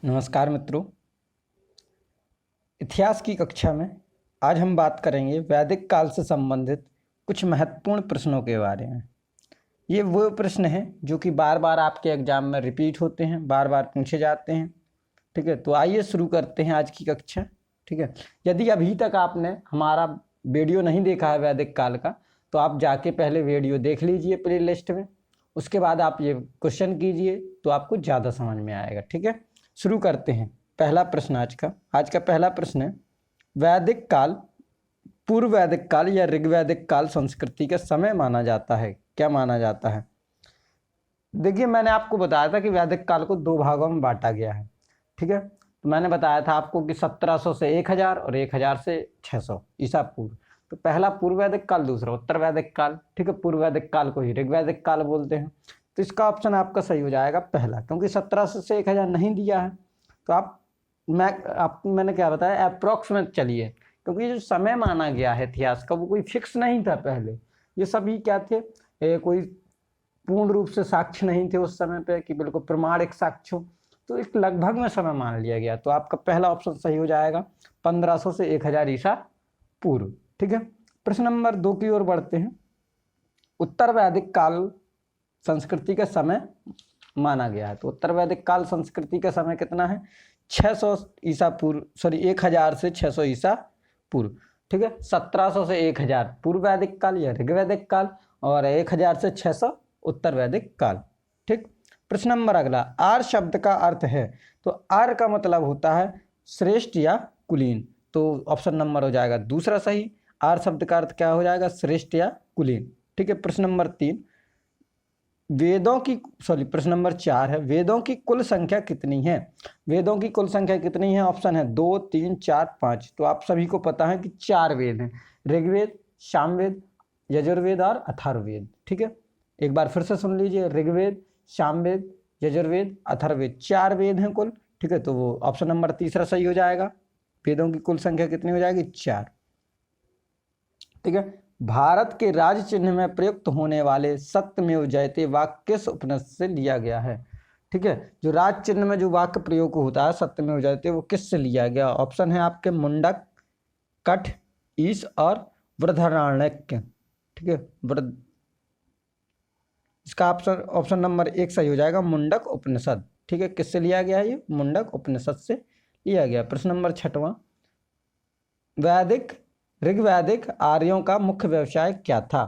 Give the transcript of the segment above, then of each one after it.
नमस्कार मित्रों। इतिहास की कक्षा में आज हम बात करेंगे वैदिक काल से संबंधित कुछ महत्वपूर्ण प्रश्नों के बारे में। ये वो प्रश्न हैं जो कि बार बार आपके एग्जाम में रिपीट होते हैं, बार बार पूछे जाते हैं। ठीक है, तो आइए शुरू करते हैं आज की कक्षा। ठीक है, यदि अभी तक आपने हमारा वीडियो नहीं देखा है वैदिक काल का, तो आप जाके पहले वीडियो देख लीजिए प्ले लिस्ट में, उसके बाद आप ये क्वेश्चन कीजिए तो आपको ज़्यादा समझ में आएगा। ठीक है, शुरू करते हैं। पहला प्रश्न आज का पहला प्रश्न है, वैदिक काल पूर्व वैदिक काल या ऋग्वैदिक काल संस्कृति का समय माना जाता है, क्या माना जाता है? देखिए, मैंने आपको बताया था कि वैदिक काल को दो भागों में बांटा गया है। ठीक है, तो मैंने बताया था आपको कि 1700 से 1000 और 1000 से 600 ईसा पूर्व। तो पहला पूर्व वैदिक काल, दूसरा उत्तर वैदिक काल। ठीक है, पूर्व वैदिक काल को ही ऋग्वैदिक काल बोलते हैं। तो इसका ऑप्शन आपका सही हो जाएगा पहला, क्योंकि 1700 से 1000 नहीं दिया है। तो मैंने क्या बताया, अप्रोक्सीमेट चलिए, क्योंकि जो समय माना गया है इतिहास का वो कोई फिक्स नहीं था पहले। ये सभी क्या थे, कोई पूर्ण रूप से साक्ष्य नहीं थे उस समय पे कि बिल्कुल प्रमाणिक साक्ष्य हो, तो एक लगभग में समय मान लिया गया। तो आपका पहला ऑप्शन सही हो जाएगा 1500 से 1000 ईसा पूर्व। ठीक है, प्रश्न नंबर 2 की ओर बढ़ते हैं। उत्तर वैदिक काल संस्कृति का समय माना गया है, तो उत्तर वैदिक काल संस्कृति का समय कितना है? 600 ईसा पूर्व, 1000 से 600 ईसा पूर्व। ठीक है, 1700 से 1000 पूर्व वैदिक काल या ऋग्वैदिक काल, और 1000 से 600 उत्तर वैदिक काल। ठीक, प्रश्न नंबर अगला, आर शब्द का अर्थ है, तो आर का मतलब होता है श्रेष्ठ या कुलीन। तो ऑप्शन नंबर हो जाएगा दूसरा सही। आर शब्द का अर्थ क्या हो जाएगा? श्रेष्ठ या कुलीन। ठीक है, प्रश्न नंबर 3, प्रश्न नंबर 4 है, वेदों की कुल संख्या कितनी है? वेदों की कुल संख्या कितनी है? ऑप्शन है 2, 3, 4, 5। तो आप सभी को पता है कि 4 वेद हैं, ऋग्वेद, सामवेद, यजुर्वेद और अथर्ववेद। ठीक है, एक बार फिर से सुन लीजिए, ऋग्वेद, सामवेद, यजुर्वेद, अथर्ववेद, 4 वेद हैं कुल। ठीक है, तो वो ऑप्शन नंबर तीसरा सही हो जाएगा। वेदों की कुल संख्या कितनी हो जाएगी? 4। ठीक है, भारत के राज चिन्ह में प्रयुक्त होने वाले सत्यमेव जयते वाक्य किस उपनिषद से लिया गया है? ठीक है, जो राज चिन्ह में जो वाक्य प्रयोग होता है सत्यमेव जयते, वो किस से लिया गया? ऑप्शन है आपके मुंडक, कठ, ईश और बृहदारण्यक। ठीक है, इसका ऑप्शन नंबर 1 सही हो जाएगा, मुंडक उपनिषद। ठीक है, किससे लिया गया है? ये मुंडक उपनिषद से लिया गया। प्रश्न नंबर 6वां, ऋग्वैदिक आर्यों का मुख्य व्यवसाय क्या था?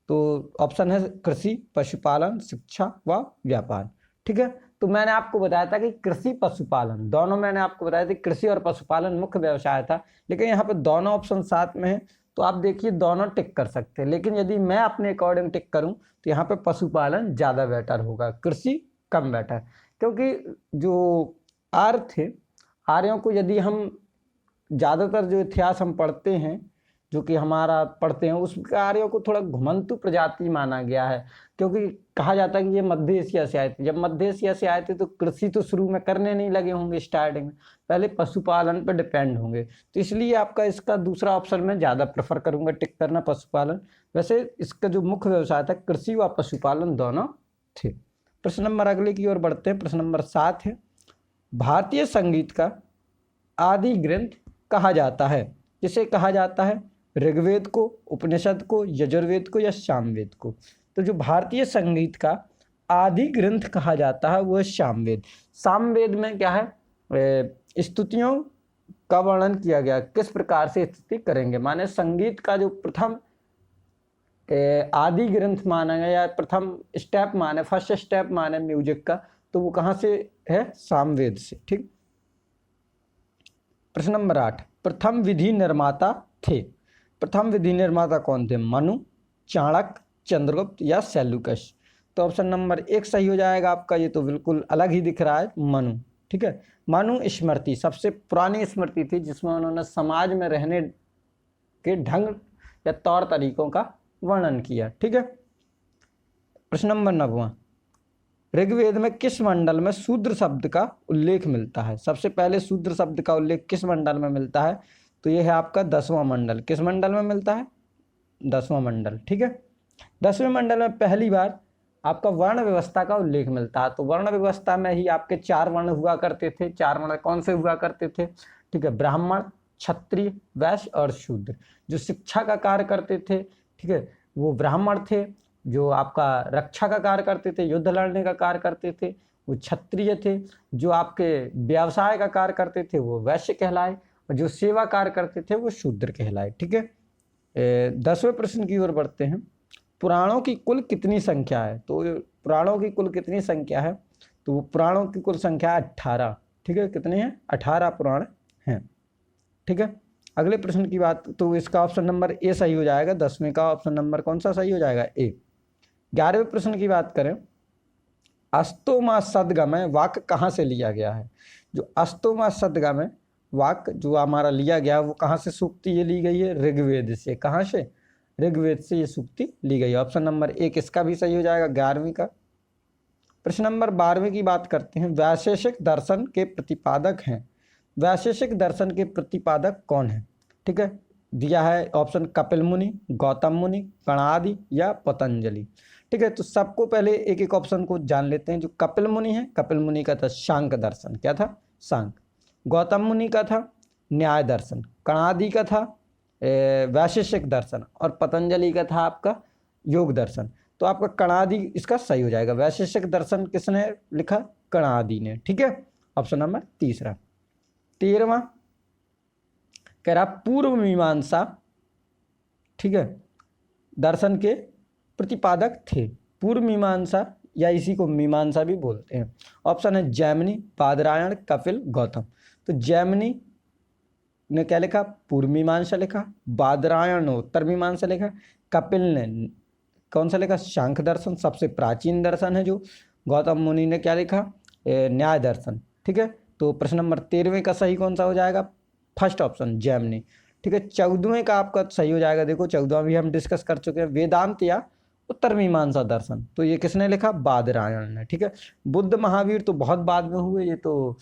तो ऑप्शन है कृषि, पशुपालन, शिक्षा व व्यापार। ठीक है, तो मैंने आपको बताया था कि कृषि पशुपालन दोनों, मैंने आपको बताया था कृषि और पशुपालन मुख्य व्यवसाय था, लेकिन यहाँ पे दोनों ऑप्शन साथ में है, तो आप देखिए दोनों टिक कर सकते हैं। लेकिन यदि मैं अपने अकॉर्डिंग टिक करूँ तो यहाँ पे पशुपालन ज़्यादा बेटर होगा, कृषि कम बेटर। क्योंकि जो आर्य थे, आर्यों को यदि हम ज़्यादातर जो इतिहास हम पढ़ते हैं, जो कि हमारा पढ़ते हैं, उस कार्यों को थोड़ा घुमंतु प्रजाति माना गया है। क्योंकि कहा जाता है कि ये मध्य एशिया से आए थे। जब मध्य एशिया से आए थे तो कृषि तो शुरू में करने नहीं लगे होंगे, स्टार्टिंग में पहले पशुपालन पर डिपेंड होंगे। तो इसलिए आपका इसका दूसरा ऑप्शन मैं ज़्यादा प्रेफर करूँगा टिक करना, पशुपालन। वैसे इसका जो मुख्य व्यवसाय था कृषि व पशुपालन दोनों थे। प्रश्न नंबर अगले की ओर बढ़ते हैं। प्रश्न नंबर 7 है, भारतीय संगीत का आदि ग्रंथ कहा जाता है? जिसे कहा जाता है ऋग्वेद को, उपनिषद को, यजुर्वेद को या सामवेद को? तो जो भारतीय संगीत का आदि ग्रंथ कहा जाता है वो है सामवेद। सामवेद में क्या है, स्तुतियों का वर्णन किया गया, किस प्रकार से स्तुति करेंगे, माने संगीत का जो प्रथम आदि ग्रंथ माना गया या प्रथम स्टेप माने, फर्स्ट स्टेप माने म्यूजिक का, तो वो कहाँ से है? सामवेद से। ठीक, प्रश्न नंबर 8, प्रथम विधि निर्माता थे? प्रथम विधि निर्माता कौन थे? मनु, चाणक्य, चंद्रगुप्त या सेल्यूकस? तो ऑप्शन नंबर 1 सही हो जाएगा आपका। ये तो बिल्कुल अलग ही दिख रहा है, मनु। ठीक है, मनु स्मृति सबसे पुरानी स्मृति थी जिसमें उन्होंने समाज में रहने के ढंग या तौर तरीकों का वर्णन किया। ठीक है, प्रश्न नंबर 9, ऋग्वेद में किस मंडल में शूद्र शब्द का उल्लेख मिलता है? सबसे पहले शूद्र शब्द का उल्लेख किस मंडल में मिलता है? तो यह है आपका 10वां मंडल। किस मंडल में मिलता है? 10वां मंडल। ठीक है, 10वें मंडल में पहली बार आपका वर्ण व्यवस्था का उल्लेख मिलता है। तो वर्ण व्यवस्था में ही आपके 4 वर्ण हुआ करते थे। 4 वर्ण कौन से हुआ करते थे? ठीक है, ब्राह्मण, क्षत्रिय, वैश्य और शूद्र। जो शिक्षा का कार्य करते थे, ठीक है, वो ब्राह्मण थे। जो आपका रक्षा का कार्य करते थे, युद्ध लड़ने का कार्य करते थे, वो क्षत्रिय थे। जो आपके व्यवसाय का कार्य करते थे वो वैश्य कहलाए, और जो सेवा कार्य करते थे वो शूद्र कहलाए। ठीक है, 10वें प्रश्न की ओर बढ़ते हैं। पुराणों की कुल कितनी संख्या है? तो पुराणों की कुल कितनी संख्या है? तो पुराणों की कुल संख्या 18। ठीक है, कितने हैं? 18 पुराण हैं। ठीक है, अगले प्रश्न की बात, तो इसका ऑप्शन नंबर ए सही हो जाएगा। 10वें का ऑप्शन नंबर कौन सा सही हो जाएगा? ए। 11वें प्रश्न की बात करें, अस्तोमा सदगमय वाक्य कहाँ से लिया गया है? जो अस्तोमा सदगमय वाक्य जो हमारा लिया गया वो कहाँ से सूक्ति ये ली गई है? ऋग्वेद से। कहाँ से? ऋग्वेद से ये सूक्ति ली गई है। ऑप्शन नंबर एक इसका भी सही हो जाएगा 11वीं का। प्रश्न नंबर 12वें की बात करते हैं। वैशेषिक दर्शन के प्रतिपादक हैं। वैशेषिक दर्शन के प्रतिपादक कौन है? ठीक है, दिया है ऑप्शन कपिल मुनि, गौतम मुनि, कणादि या पतंजलि। ठीक है, तो सबको पहले एक एक ऑप्शन को जान लेते हैं। जो कपिल मुनि है, कपिल मुनि का था शांक दर्शन। क्या था? शांक। गौतम मुनि का था न्याय दर्शन। कणादि का था वैशेषिक दर्शन। और पतंजलि का था आपका योग दर्शन। तो आपका कणादि इसका सही हो जाएगा। वैशेषिक दर्शन किसने लिखा? कणादि ने। ठीक है, ऑप्शन नंबर तीसरा। 13वां कह रहा पूर्व मीमांसा, ठीक है, दर्शन के प्रतिपादक थे। पूर्व मीमांसा या इसी को मीमांसा भी बोलते हैं। ऑप्शन है जैमिनी, बादरायण, कपिल, गौतम। तो जैमिनी ने क्या लिखा? पूर्व मीमांसा लिखा। बादरायण ने उत्तर मीमांसा लिखा। कपिल ने कौन सा लिखा? शांख दर्शन, सबसे प्राचीन दर्शन है जो। गौतम मुनि ने क्या लिखा? न्याय दर्शन। ठीक है, तो प्रश्न नंबर 13वें का सही कौन सा हो जाएगा? First option Jaimini. ठीक है, 14वें का आपका सही हो जाएगा। देखो 14वां भी हम डिस्कस कर चुके हैं, वेदांत या उत्तर मीमांसा दर्शन। तो ये किसने लिखा? बादरायण ने। ठीक है, बुद्ध महावीर तो बहुत बाद में हुए, ये तो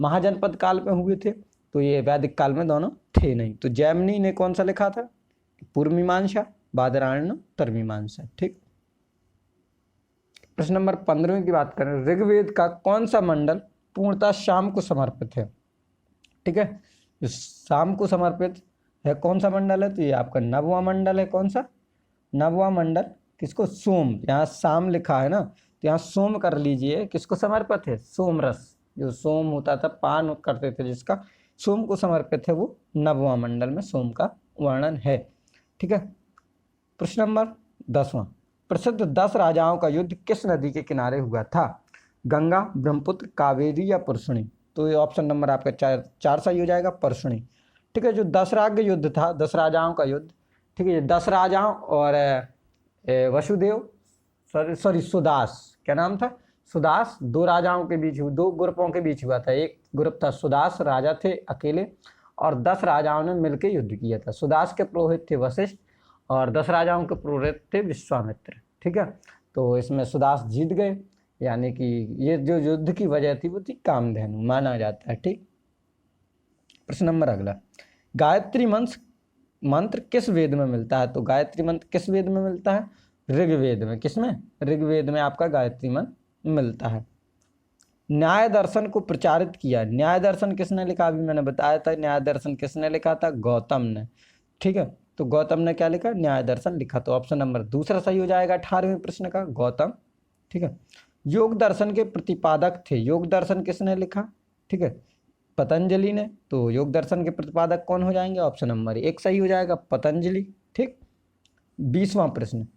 महाजनपद काल में हुए थे। तो ये वैदिक काल में दोनों थे नहीं। तो जैमिनी ने कौन सा लिखा था? पूर्व मीमांसा। बादरायण ने उत्तर मीमांसा। ठीक, प्रश्न नंबर 15वें की बात करें। ऋग्वेद का कौन सा मंडल पूर्णतः शाम को समर्पित है? ठीक है, जो शाम को समर्पित है कौन सा मंडल है? तो ये आपका 9वां मंडल है। कौन सा? 9वां मंडल। किसको? सोम। यहाँ शाम लिखा है ना, तो यहाँ सोम कर लीजिए। किसको समर्पित है? सोम रस, जो सोम होता था, पान करते थे जिसका, सोम को समर्पित है, वो 9वां मंडल में सोम का वर्णन है। ठीक है, प्रश्न नंबर 10वां। प्रसिद्ध 10 राजाओं का युद्ध किस नदी के किनारे हुआ था? गंगा, ब्रह्मपुत्र, कावेरी या पुरुषणी। तो ये ऑप्शन नंबर आपका 4 सही हो जाएगा, पुरुषणी। ठीक है, जो 10 राग युद्ध था, 10 राजाओं का युद्ध, ठीक है, ये 10 राजाओं और वसुदेव, सॉरी सुदास, क्या नाम था? सुदास, 2 राजाओं के बीच, 2 ग्रुपों के बीच हुआ था। एक ग्रुप था सुदास, राजा थे अकेले, और 10 राजाओं ने मिलकर युद्ध किया था। सुदास के पुरोहित थे वशिष्ठ, और 10 राजाओं के पुरोहित थे विश्वामित्र। ठीक है, तो इसमें सुदास जीत गए, यानी कि ये जो युद्ध की वजह थी वो थी कामधेनु, माना जाता है। ठीक, प्रश्न नंबर अगला। गायत्री मंत्र किस वेद में मिलता है? तो गायत्री मंत्र किस वेद में मिलता है? ऋग्वेद में। किसमें? ऋग्वेद में आपका गायत्री मंत्र मिलता है। न्याय दर्शन को प्रचारित किया, न्याय दर्शन किसने लिखा? अभी मैंने बताया था, न्याय दर्शन किसने लिखा था? गौतम ने। ठीक है, तो गौतम ने क्या लिखा? न्याय दर्शन लिखा। तो ऑप्शन नंबर दूसरा सही हो जाएगा 18वें प्रश्न का, गौतम। ठीक है, योग दर्शन के प्रतिपादक थे, योग दर्शन किसने लिखा? ठीक है, पतंजलि ने। तो योग दर्शन के प्रतिपादक कौन हो जाएंगे? ऑप्शन नंबर 1 सही हो जाएगा, पतंजलि। ठीक, 20वां प्रश्न।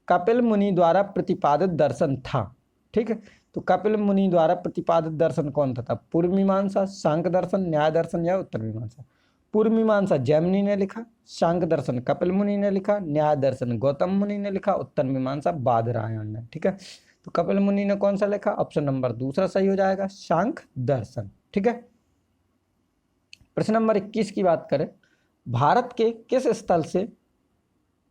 कपिल मुनि द्वारा प्रतिपादित दर्शन था। ठीक है, तो कपिल मुनि द्वारा प्रतिपादित दर्शन कौन था? पूर्व मीमांसा, शांक दर्शन, न्याय दर्शन या उत्तर मीमांसा। पूर्व मीमांसा जैमिनी ने लिखा, शांक दर्शन कपिल मुनि ने लिखा, न्याय दर्शन गौतम मुनि ने लिखा, उत्तर मीमांसा बादरायण ने। ठीक है, तो कपिल मुनि ने कौन सा लिखा? ऑप्शन नंबर दूसरा सही हो जाएगा, शांक दर्शन। ठीक है, प्रश्न नंबर 21 की बात करें। भारत के किस स्थल से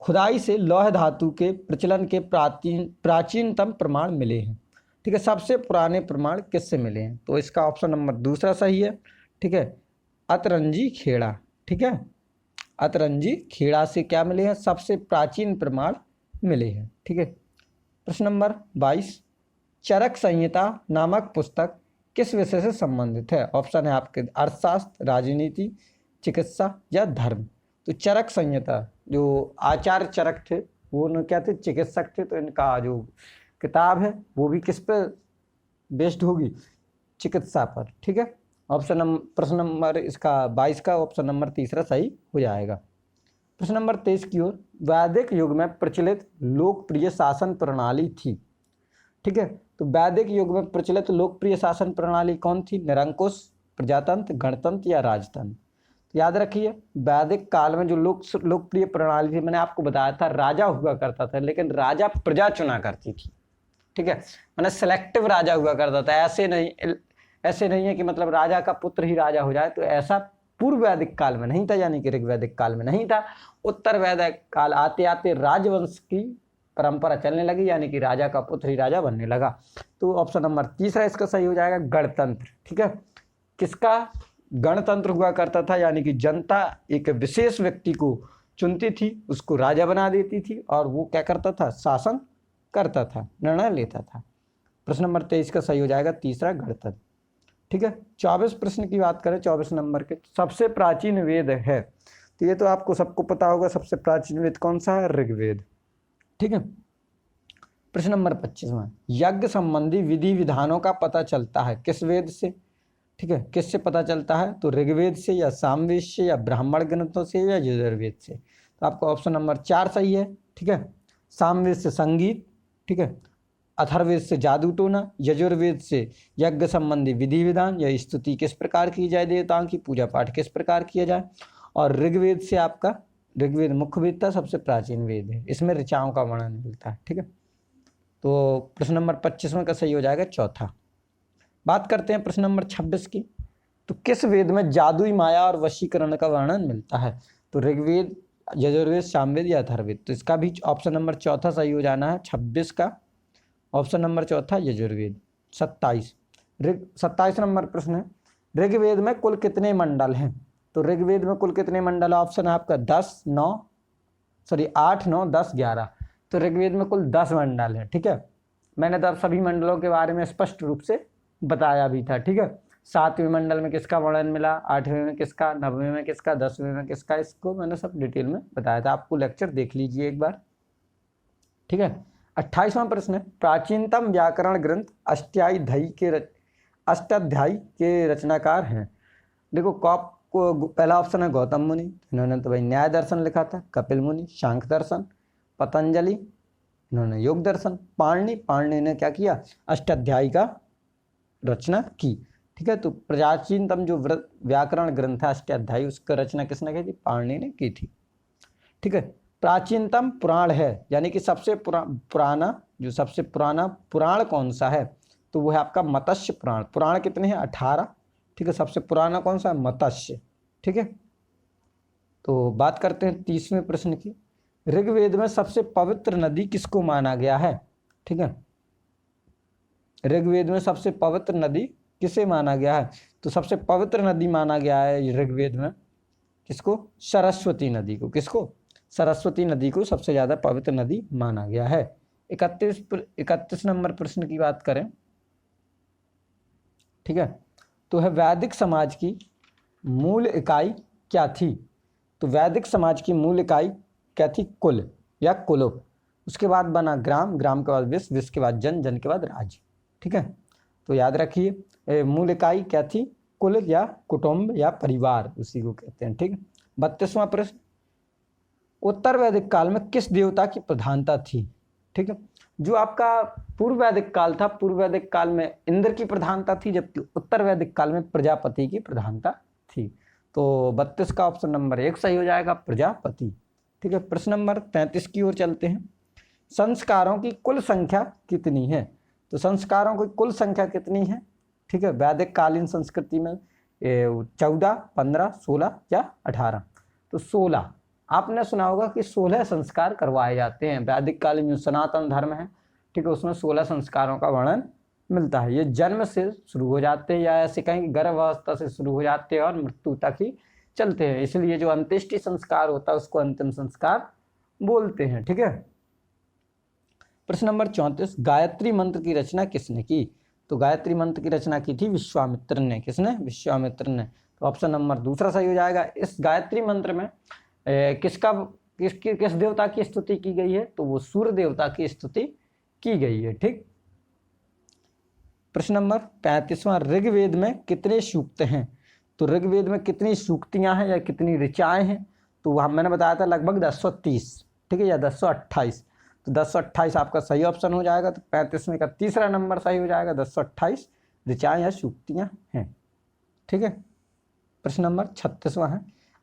खुदाई से लौह धातु के प्रचलन के प्राचीनतम प्रमाण मिले हैं? ठीक है, सबसे पुराने प्रमाण किससे मिले हैं? तो इसका ऑप्शन नंबर दूसरा सही है। ठीक है, अतरंजी खेड़ा। ठीक है, अतरंजी खेड़ा से क्या मिले हैं? सबसे प्राचीन प्रमाण मिले हैं। ठीक है, प्रश्न नंबर 22, चरक संहिता नामक पुस्तक किस विषय से संबंधित है? ऑप्शन है आपके अर्थशास्त्र, राजनीति, चिकित्सा या धर्म। तो चरक संहिता, जो आचार्य चरक थे वो क्या थे? चिकित्सक थे। तो इनका जो किताब है वो भी किस पे बेस्ड होगी? चिकित्सा पर। ठीक है, प्रश्न नंबर इसका 22 का ऑप्शन नंबर तीसरा सही हो जाएगा। प्रश्न नंबर 23 की ओर, वैदिक युग में प्रचलित लोकप्रिय शासन प्रणाली थी। ठीक है, तो वैदिक युग में प्रचलित लोकप्रिय शासन प्रणाली कौन थी? निरंकुश, प्रजातंत्र, गणतंत्र या राजतंत्र। तो याद रखिए, वैदिक काल में जो लोकप्रिय प्रणाली थी, मैंने आपको बताया था राजा हुआ करता था, लेकिन राजा प्रजा चुना करती थी। ठीक है, मैंने सिलेक्टिव राजा हुआ करता था। ऐसे नहीं है कि मतलब राजा का पुत्र ही राजा हो जाए। तो ऐसा पूर्व वैदिक काल में नहीं था, यानी कि ऋग्वैदिक काल में नहीं था। उत्तर वैदिक काल आते आते राजवंश की परंपरा चलने लगी, यानी कि राजा का पुत्र ही राजा बनने लगा। तो ऑप्शन नंबर तीसरा इसका सही हो जाएगा, गणतंत्र। ठीक है, किसका गणतंत्र हुआ करता था? यानी कि जनता एक विशेष व्यक्ति को चुनती थी, उसको राजा बना देती थी और वो क्या करता था? शासन करता था, निर्णय लेता था। प्रश्न नंबर 23 का सही हो जाएगा तीसरा, गणतंत्र। ठीक है, 24 प्रश्न की बात करें, 24 नंबर के, सबसे प्राचीन वेद है। तो ये तो आपको सबको पता होगा, सबसे प्राचीन वेद कौन सा है? ऋग्वेद। ठीक है, प्रश्न नंबर 25वां, यज्ञ संबंधी विधि विधानों का पता चलता है किस वेद से? ठीक है, किससे पता चलता है? तो ऋग्वेद से या सामवेद से या ब्राह्मण ग्रंथों से या यजुर्वेद से। तो आपका ऑप्शन नंबर 4 सही है। ठीक है, सामवेद से संगीत, ठीक है, अथर्ववेद से जादू टोना, यजुर्वेद से यज्ञ संबंधी विधि विधान या स्तुति किस प्रकार की जाए, देवताओं की पूजा पाठ किस प्रकार किया जाए, और ऋग्वेद से आपका, ऋग्वेद मुख्य वेद था, सबसे प्राचीन वेद है, इसमें ऋचाओं का वर्णन मिलता है। ठीक है, तो प्रश्न नंबर 25वां का सही हो जाएगा चौथा। बात करते हैं प्रश्न नंबर 26 की। तो किस वेद में जादुई माया और वशीकरण का वर्णन मिलता है? तो ऋग्वेद, यजुर्वेद, सामवेद या अथर्ववेद। तो इसका भी ऑप्शन नंबर चौथा सही हो जाना है, 26 का ऑप्शन नंबर चौथा यजुर्वेद। 27 नंबर प्रश्न है, ऋग्वेद में कुल कितने मंडल हैं? तो ऋग्वेद में कुल कितने मंडल? ऑप्शन है आपका 8, 9, 10, 11। तो ऋग्वेद में कुल 10 मंडल है। ठीक है, मैंने तो सभी मंडलों के बारे में स्पष्ट रूप से बताया भी था। ठीक है, 7वें मंडल में किसका वर्णन मिला, 8वें में किसका, 9वें में किसका, 10वें में किसका, इसको मैंने सब डिटेल में बताया था। आपको लेक्चर देख लीजिए एक बार। ठीक है, 28वां प्रश्न है, प्राचीनतम व्याकरण ग्रंथ अष्टाध्यायी के रचनाकार हैं। देखो पहला ऑप्शन है गौतम मुनि, इन्होंने तो भाई न्याय दर्शन लिखा था। कपिल मुनि, सांख्य दर्शन। पतंजलि, इन्होंने योग दर्शन। पाणिनि ने क्या किया? अष्टाध्यायी का रचना की। ठीक है, तो प्राचीनतम जो व्याकरण ग्रंथ है अष्टाध्यायी, उसका रचना किसने की थी? पाणिनि ने की थी। ठीक है, प्राचीनतम पुराण है, यानी कि सबसे पुराना पुराण कौन सा है? तो वो है आपका मत्स्य पुराण। पुराण कितने हैं? 18। ठीक है, सबसे पुराना कौन सा है? मत्स्य। ठीक है, तो बात करते हैं 30वें प्रश्न की। ऋग्वेद में सबसे पवित्र नदी किसको माना गया है? ठीक है, ऋग्वेद में सबसे पवित्र नदी किसे माना गया है? तो सबसे पवित्र नदी माना गया है ऋग्वेद में किसको? सरस्वती नदी को। किसको? सरस्वती नदी को सबसे ज़्यादा पवित्र नदी माना गया है। 31 नंबर प्रश्न की बात करें, ठीक है, तो है वैदिक समाज की मूल इकाई क्या थी? तो वैदिक समाज की मूल इकाई क्या थी? कुल या कुलो। उसके बाद बना ग्राम, ग्राम के बाद विश्व, विश्व के बाद जन, जन के बाद राज्य। ठीक है, तो याद रखिए मूल इकाई क्या थी? कुल या कुटुंब या परिवार, उसी को कहते हैं। ठीक है, 32वां प्रश्न, उत्तर वैदिक काल में किस देवता की प्रधानता थी? ठीक है, जो आपका पूर्व वैदिक काल था, पूर्व वैदिक काल में इंद्र की प्रधानता थी, जबकि उत्तर वैदिक काल में प्रजापति की प्रधानता थी। तो 32 का ऑप्शन नंबर 1 सही हो जाएगा, प्रजापति। ठीक है, प्रश्न नंबर 33 की ओर चलते हैं। संस्कारों की कुल संख्या कितनी है? तो संस्कारों की कुल संख्या कितनी है? ठीक है, वैदिक कालीन संस्कृति में 14, 15, 16 या 18। तो 16, आपने सुना होगा कि 16 संस्कार करवाए जाते हैं वैदिक काल में। सनातन धर्म है, ठीक है, उसमें 16 संस्कारों का वर्णन मिलता है। ये जन्म से शुरू हो जाते हैं, या ऐसे कहें कि गर्भावस्था से शुरू हो जाते हैं और मृत्यु तक ही चलते हैं। इसलिए जो अंत्येष्टि संस्कार होता है उसको अंतिम संस्कार बोलते हैं। ठीक है, प्रश्न नंबर 34, गायत्री मंत्र की रचना किसने की? तो गायत्री मंत्र की रचना की थी विश्वामित्र ने। किसने? विश्वामित्र ने। तो ऑप्शन नंबर दूसरा सही हो जाएगा। इस गायत्री मंत्र में किस देवता की स्तुति की गई है? तो वो सूर्य देवता की स्तुति की गई है। ठीक। प्रश्न नंबर 35वां, ऋग्वेद में कितने सूक्त हैं? तो ऋग्वेद में कितनी सूक्तियां हैं या कितनी ऋचाएं हैं? तो वहाँ मैंने बताया था लगभग 1030, ठीक है, या 1028। तो 1028 आपका सही ऑप्शन हो जाएगा। तो 35वें का तीसरा नंबर सही हो जाएगा। 1028 ऋचाएं या सूक्तियां हैं। ठीक है। प्रश्न नंबर 36वां है,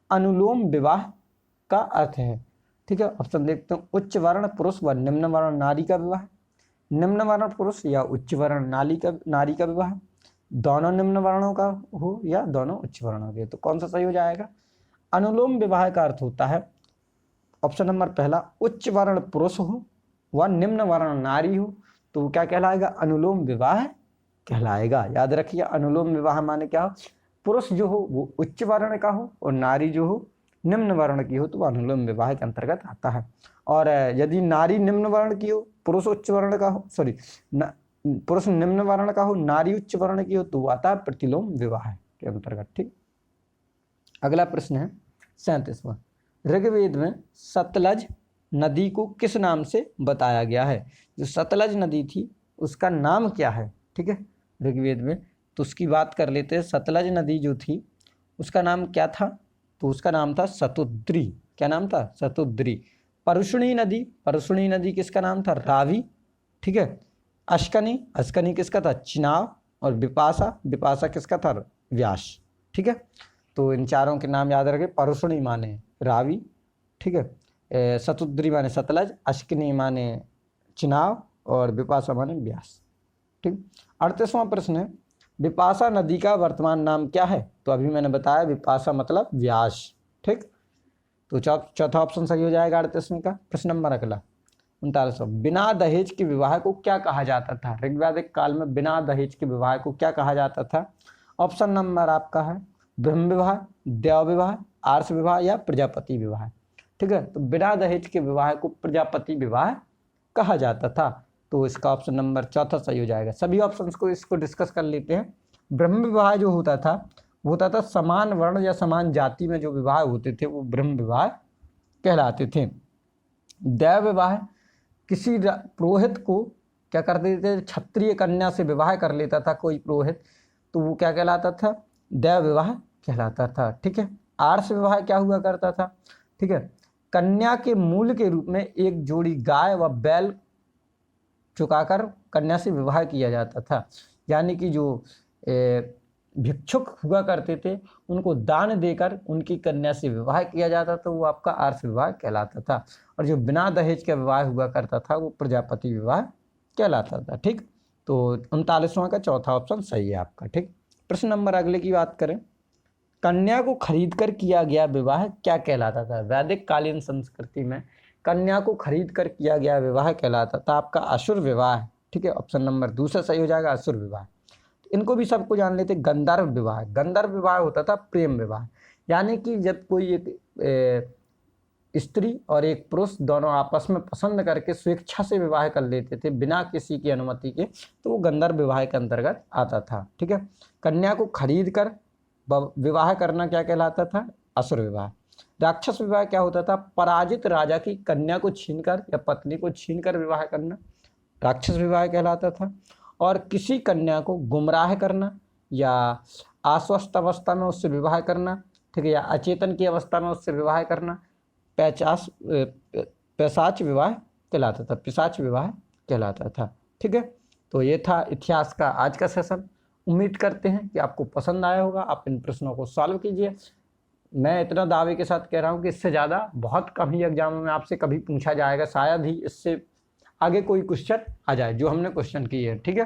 अनुलोम विवाह का अर्थ है। ठीक है, ऑप्शन देखते हैं। उच्च वर्ण पुरुष व निम्न वर्ण नारी का विवाह, निम्न वर्ण पुरुष या उच्च वर्ण नारी का विवाह, दोनों निम्न वर्णों का हो या दोनों उच्च वर्णों के। तो कौन सा सही हो जाएगा? अनुलोम विवाह का अर्थ होता है ऑप्शन नंबर पहला, उच्च वर्ण पुरुष हो व निम्न वर्ण नारी हो, तो वो क्या कहलाएगा? अनुलोम विवाह कहलाएगा। याद रखिए, अनुलोम विवाह माने क्या हो? पुरुष जो हो वो उच्च वर्ण का हो और नारी जो हो निम्न वर्ण की हो, तो वह अनुलोम विवाह के अंतर्गत आता है। और यदि नारी निम्न वर्ण की हो, पुरुष उच्च वर्ण का हो, पुरुष निम्न वर्ण का हो, नारी उच्च वर्ण की हो, तो वो आता है प्रतिलोम विवाह के अंतर्गत। ठीक। अगला प्रश्न है 37वां, ऋग्वेद में सतलज नदी को किस नाम से बताया गया है? जो सतलज नदी थी उसका नाम क्या है? ठीक है, ऋग्वेद में। तो उसकी बात कर लेते हैं। सतलज नदी जो थी उसका नाम क्या था? तो उसका नाम था शतुद्री। क्या नाम था? शतुद्री। परुष्णी नदी किसका नाम था? रावी। ठीक है। अश्कनी किसका था? चिनाब। और विपाशा किसका था? व्यास। ठीक है। तो इन चारों के नाम याद रखें। परुष्णी माने रावी, ठीक है, शतुद्री माने सतलज, अश्कनी माने चिनाब और विपाशा माने व्यास। ठीक। 38वां प्रश्न है, विपाशा नदी का वर्तमान नाम क्या है? तो अभी मैंने बताया विपाशा मतलब व्यास। ठीक। तो चौथा ऑप्शन सही हो जाएगा 38वें का। प्रश्न नंबर अगला 39वां, बिना दहेज के विवाह को क्या कहा जाता था? ऋग्वैदिक काल में बिना दहेज के विवाह को क्या कहा जाता था? ऑप्शन नंबर आपका है ब्रह्म विवाह, देव विवाह, आर्ष विवाह या प्रजापति विवाह। ठीक है। तो बिना दहेज के विवाह को प्रजापति विवाह कहा जाता था। तो इसका ऑप्शन नंबर चौथा सही हो जाएगा। सभी ऑप्शंस को इसको डिस्कस कर लेते हैं। ब्रह्म विवाह जो होता था वो होता था समान वर्ण या समान जाति में जो विवाह होते थे वो ब्रह्म विवाह कहलाते थे। देव विवाह किसी पुरोहित को क्या कर देते थे? क्षत्रिय कन्या से विवाह कर लेता था कोई पुरोहित, तो वो क्या कहलाता था? देव विवाह कहलाता था। ठीक है। आर्ष विवाह क्या हुआ करता था? ठीक है, कन्या के मूल के रूप में एक जोड़ी गाय व बैल चुकाकर कन्या से विवाह किया जाता था। यानी कि जो भिक्षुक हुआ करते थे उनको दान देकर उनकी कन्या से विवाह किया जाता था, वो आपका आर्ष विवाह कहलाता था। और जो बिना दहेज का विवाह हुआ करता था वो प्रजापति विवाह कहलाता था। ठीक। तो 39वां का चौथा ऑप्शन सही है आपका। ठीक। प्रश्न नंबर अगले की बात करें, कन्या को खरीद कर किया गया विवाह क्या कहलाता था? वैदिक कालीन संस्कृति में कन्या को खरीद कर किया गया विवाह कहलाता था आपका असुर विवाह। ठीक है। ऑप्शन नंबर दूसरा सही हो जाएगा, असुर विवाह। इनको भी सबको जान लेते। गंधर्व विवाह, गंधर्व विवाह होता था प्रेम विवाह। यानी कि जब कोई एक स्त्री और एक पुरुष दोनों आपस में पसंद करके स्वेच्छा से विवाह कर लेते थे बिना किसी की अनुमति के, तो वो गंधर्व विवाह के अंतर्गत आता था। ठीक है। कन्या को खरीद कर विवाह करना क्या कहलाता था? असुर विवाह। राक्षस विवाह क्या होता था? पराजित राजा की कन्या को छीनकर या पत्नी को छीनकर विवाह करना राक्षस विवाह कहलाता था। और किसी कन्या को गुमराह करना या आश्वस्त अवस्था में उससे विवाह करना, ठीक है, या अचेतन की अवस्था में उससे विवाह करना पैशाच विवाह कहलाता था, पिशाच विवाह कहलाता था। ठीक है। तो ये था इतिहास का आज का सेशन। उम्मीद करते हैं कि आपको पसंद आया होगा। आप इन प्रश्नों को सॉल्व कीजिए। मैं इतना दावे के साथ कह रहा हूँ कि इससे ज़्यादा बहुत कम ही एग्जामों में आपसे कभी पूछा जाएगा, शायद ही इससे आगे कोई क्वेश्चन आ जाए जो हमने क्वेश्चन किए हैं। ठीक है।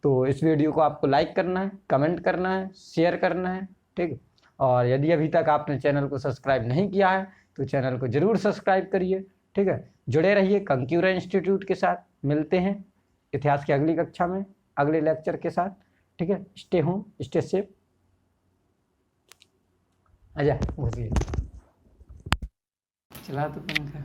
तो इस वीडियो को आपको लाइक करना है, कमेंट करना है, शेयर करना है। ठीक। और यदि अभी तक आपने चैनल को सब्सक्राइब नहीं किया है तो चैनल को ज़रूर सब्सक्राइब करिए। ठीक है। जुड़े रहिए कंक्यूरा इंस्टीट्यूट के साथ। मिलते हैं इतिहास की अगली कक्षा में अगले लेक्चर के साथ। ठीक है। Stay home, stay safe. आजा चला तो पंखा।